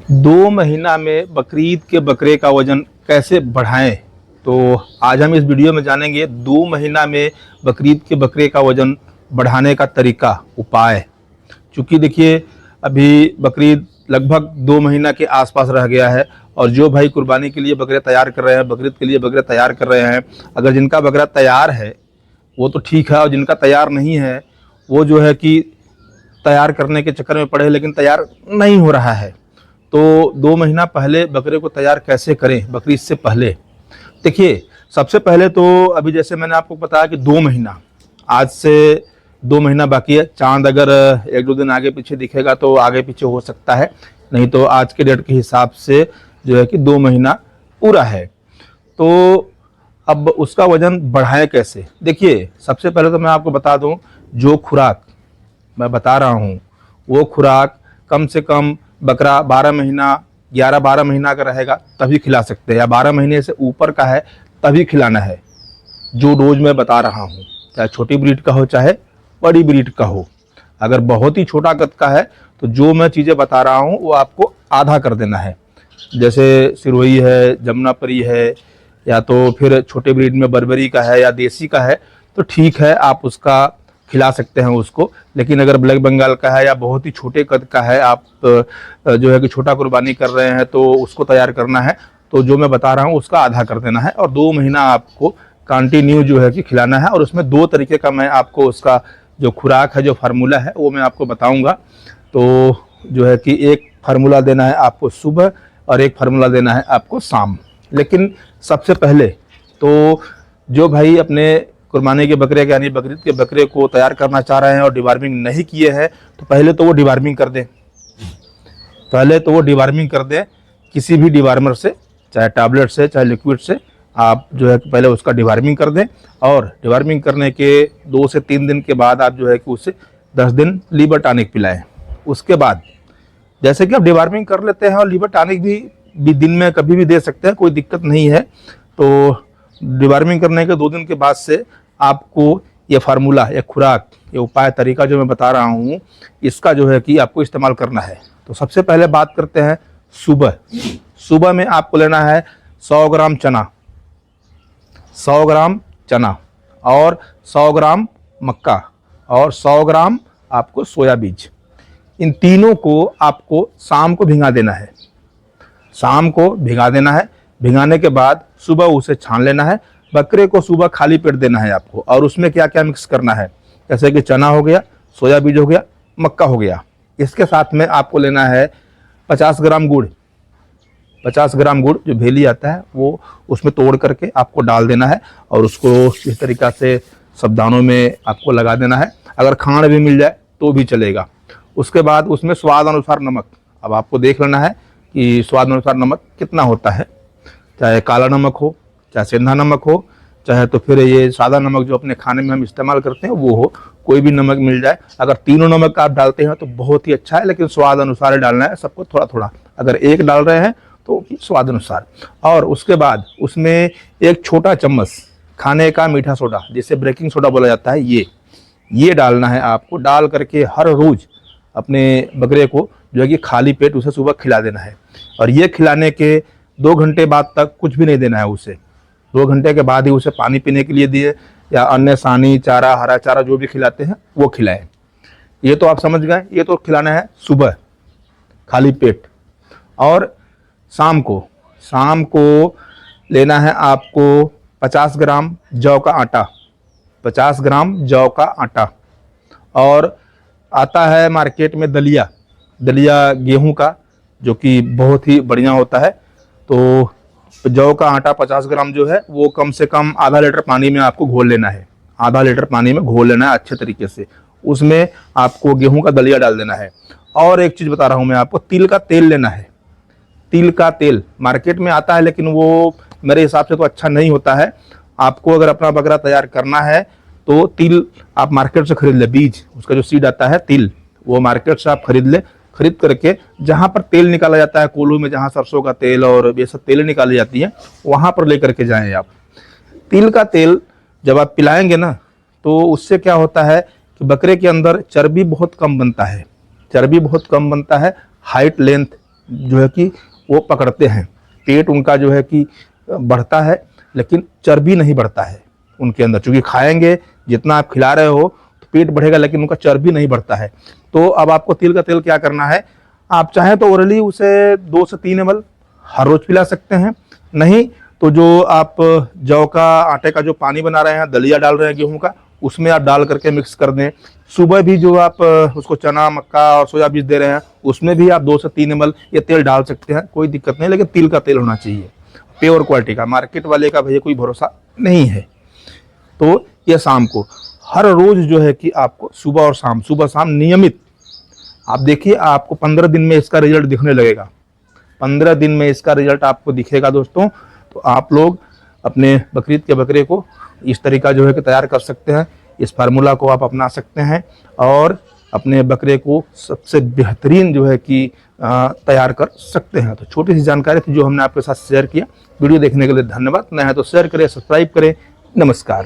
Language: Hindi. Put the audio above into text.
दो महीना में बकरीद के बकरे का वजन कैसे बढ़ाएं। तो आज हम इस वीडियो में जानेंगे 2 महीना में बकरीद के बकरे का वजन बढ़ाने का तरीका, उपाय। क्योंकि देखिए, अभी बकरीद लगभग 2 महीना के आसपास रह गया है और जो भाई कुर्बानी के लिए बकरे तैयार कर रहे हैं, बकरीद के लिए बकरे तैयार कर रहे हैं, अगर जिनका बकरा तैयार है वो तो ठीक है, और जिनका तैयार नहीं है वो जो है कि तैयार करने के चक्कर में पड़े लेकिन तैयार नहीं हो रहा है। तो 2 महीना पहले बकरे को तैयार कैसे करें बकरीद से पहले। देखिए, सबसे पहले तो अभी जैसे मैंने आपको बताया कि 2 महीना, आज से 2 महीना बाकी है। चांद अगर 1-2 दिन आगे पीछे दिखेगा तो आगे पीछे हो सकता है, नहीं तो आज के डेट के हिसाब से जो है कि 2 महीना पूरा है। तो अब उसका वजन बढ़ाएं कैसे। देखिए, सबसे पहले तो मैं आपको बता दूं, जो खुराक मैं बता रहा हूं वो खुराक कम से कम बकरा 12 महीना, 11-12 महीना का रहेगा तभी खिला सकते हैं, या 12 महीने से ऊपर का है तभी खिलाना है। जो डोज मैं बता रहा हूँ, चाहे छोटी ब्रीड का हो चाहे बड़ी ब्रीड का हो। अगर बहुत ही छोटा कद का है तो जो मैं चीज़ें बता रहा हूँ वो आपको आधा कर देना है। जैसे सिरोही है, जमुनापरी है, या तो फिर छोटे ब्रीड में बर्बरी का है या देसी का है, तो ठीक है, आप उसका खिला सकते हैं उसको। लेकिन अगर ब्लैक बंगाल का है या बहुत ही छोटे कद का है, आप जो है कि छोटा कुर्बानी कर रहे हैं तो उसको तैयार करना है, तो जो मैं बता रहा हूँ उसका आधा कर देना है और 2 महीना आपको कंटिन्यू जो है कि खिलाना है। और उसमें 2 तरीके का मैं आपको उसका जो खुराक है, जो फार्मूला है वो मैं आपको बताऊँगा। तो जो है कि एक फार्मूला देना है आपको सुबह और एक फार्मूला देना है आपको शाम। लेकिन सबसे पहले तो जो भाई अपने कुर्बानी के बकरे यानी बकरीद के बकरे को तैयार करना चाह रहे हैं और डिवार्मिंग नहीं किए हैं, तो पहले तो वो डिवार्मिंग कर दें। किसी भी डिवार्मर से, चाहे टैबलेट से चाहे लिक्विड से, आप जो है पहले उसका डिवार्मिंग कर दें। और डिवार्मिंग करने के 2 से 3 दिन के बाद आप जो है कि उसे 10 दिन लीवर टॉनिक पिलाएं। उसके बाद जैसे कि आप डिवार्मिंग कर लेते हैं और लीवर टॉनिक भी दिन में कभी भी दे सकते हैं, कोई दिक्कत नहीं है। तो डिवार्मिंग करने के 2 दिन के बाद से आपको ये फार्मूला, ये खुराक, ये उपाय, तरीका जो मैं बता रहा हूँ, इसका जो है कि आपको इस्तेमाल करना है। तो सबसे पहले बात करते हैं सुबह। सुबह में आपको लेना है 100 ग्राम चना, 100 ग्राम चना और 100 ग्राम मक्का और 100 ग्राम आपको सोया बीज। इन तीनों को आपको शाम को भिगा देना है। शाम को भिगा देना है। भिगाने के बाद सुबह उसे छान लेना है। बकरे को सुबह खाली पेट देना है आपको। और उसमें क्या क्या मिक्स करना है, जैसे कि चना हो गया, सोया बीज हो गया, मक्का हो गया। इसके साथ में आपको लेना है 50 ग्राम गुड़। 50 ग्राम गुड़ जो भेली आता है वो उसमें तोड़ करके आपको डाल देना है और उसको इस तरीक़ा से सब दानों में आपको लगा देना है। अगर खांड भी मिल जाए तो भी चलेगा। उसके बाद उसमें स्वाद अनुसार नमक, अब आपको देख लेना है कि स्वाद अनुसार नमक कितना होता है, चाहे काला नमक हो, चाहे सेंधा नमक हो, चाहे तो फिर ये सादा नमक जो अपने खाने में हम इस्तेमाल करते हैं वो हो, कोई भी नमक मिल जाए। अगर तीनों नमक आप डालते हैं तो बहुत ही अच्छा है, लेकिन स्वाद अनुसार डालना है सबको, थोड़ा थोड़ा। अगर एक डाल रहे हैं तो स्वाद अनुसार। और उसके बाद उसमें एक छोटा चम्मच खाने का मीठा सोडा, जिसे बेकिंग सोडा बोला जाता है, ये डालना है आपको। डाल करके हर रोज़ अपने बकरे को जो है कि खाली पेट उसे सुबह खिला देना है। और ये खिलाने के 2 घंटे बाद तक कुछ भी नहीं देना है उसे। 2 घंटे के बाद ही उसे पानी पीने के लिए दिए या अन्य सानी चारा, हरा चारा जो भी खिलाते हैं वो खिलाएं। ये तो आप समझ गए, ये तो खिलाना है सुबह खाली पेट। और शाम को लेना है आपको 50 ग्राम जौ का आटा, 50 ग्राम जौ का आटा। और आता है मार्केट में दलिया गेहूं का, जो कि बहुत ही बढ़िया होता है। तो जौ का आटा 50 ग्राम जो है वो कम से कम आधा लीटर पानी में आपको घोल लेना है। आधा लीटर पानी में घोल लेना है अच्छे तरीके से। उसमें आपको गेहूं का दलिया डाल देना है। और एक चीज़ बता रहा हूं मैं आपको, तिल का तेल लेना है। तिल का तेल मार्केट में आता है, लेकिन वो मेरे हिसाब से तो अच्छा नहीं होता है। आपको अगर अपना बकरा तैयार करना है तो तिल आप मार्केट से खरीद ले, बीज उसका जो सीड आता है तिल, वो मार्केट से आप खरीद ले। खरीद करके जहाँ पर तेल निकाला जाता है, कोल्हू में जहाँ सरसों का तेल और ये सब तेल निकाली जाती है, वहाँ पर लेकर के जाएं आप। तिल का तेल जब आप पिलाएंगे ना, तो उससे क्या होता है कि बकरे के अंदर चर्बी बहुत कम बनता है। हाइट लेंथ जो है कि वो पकड़ते हैं। पेट उनका जो है कि बढ़ता है, लेकिन चर्बी नहीं बढ़ता है उनके अंदर, क्योंकि खाएंगे जितना आप खिला रहे हो तो पेट बढ़ेगा, लेकिन उनका चर्बी नहीं बढ़ता है। तो अब आपको तिल का तेल क्या करना है, आप चाहें तो ओरली उसे 2 से 3 ml हर रोज पिला सकते हैं। नहीं तो जो आप जौ का आटे का जो पानी बना रहे हैं, दलिया डाल रहे हैं गेहूं का, उसमें आप डाल करके मिक्स कर दें। सुबह भी जो आप उसको चना, मक्का और सोया बीज दे रहे हैं, उसमें भी आप 2 से 3 ml ये तेल डाल सकते हैं, कोई दिक्कत नहीं। लेकिन तिल का तेल होना चाहिए प्योर क्वालिटी का, मार्केट वाले का भैया कोई भरोसा नहीं है। तो ये शाम को हर रोज जो है कि आपको सुबह और शाम, सुबह शाम नियमित आप देखिए, आपको 15 दिन में इसका रिजल्ट दिखने लगेगा। 15 दिन में इसका रिजल्ट आपको दिखेगा दोस्तों। तो आप लोग अपने बकरीद के बकरे को इस तरीका जो है कि तैयार कर सकते हैं। इस फार्मूला को आप अपना सकते हैं और अपने बकरे को सबसे बेहतरीन जो है कि तैयार कर सकते हैं। तो छोटी सी जानकारी थी जो हमने आपके साथ शेयर किया। वीडियो देखने के लिए धन्यवाद। नया है तो शेयर करें, सब्सक्राइब करें। नमस्कार।